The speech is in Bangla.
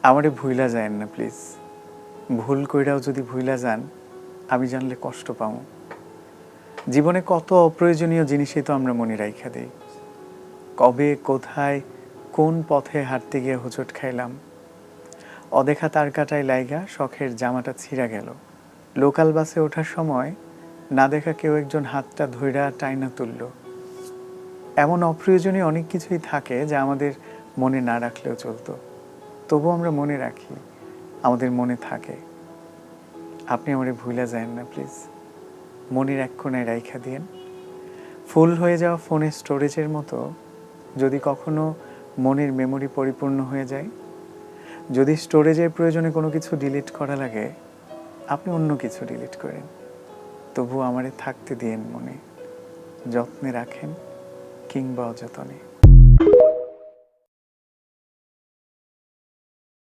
আমারে ভুইলা যায়েন না প্লিজ। ভুল কইরাও যদি ভুইলা যান, আমি জানলে কষ্ট পামু। জীবনে কত অপ্রয়োজনীয় জিনিসই তো আমরা মনে রাইখা দেই। কবে, কোথায়, কোন পথে হাঁটতে গিয়ে হোঁচট খাইলাম। অদেখা তারকাটায় লাইগা শখের জামাটা ছিঁড়া গেল। লোকাল বাসে ওঠার সময় না দেখা কেউ একজন হাতটা ধইরা টাইনা তুলল। এমন অপ্রয়োজনীয় অনেক কিছুই থাকে যা আমাদের মনে না রাখলেও চলতো, তবু আমরা মনে রাখি, আমাদের মনে থাকে। আপনি আমারে ভুইলা যায়েন না প্লিজ। মনের এক কোণায় রাইখা দিয়েন। ফুল হয়ে যাওয়া ফোনের স্টোরেজের মতো যদি কখনো মনের মেমোরি পরিপূর্ণ হয়ে যায়, যদি স্টোরেজের প্রয়োজনে কোনো কিছু ডিলিট করা লাগে, আপনি অন্য কিছু ডিলিট করেন, তবু আমারে থাকতে দিয়েন মনে। যত্নে রাখেন কিংবা অযতনে।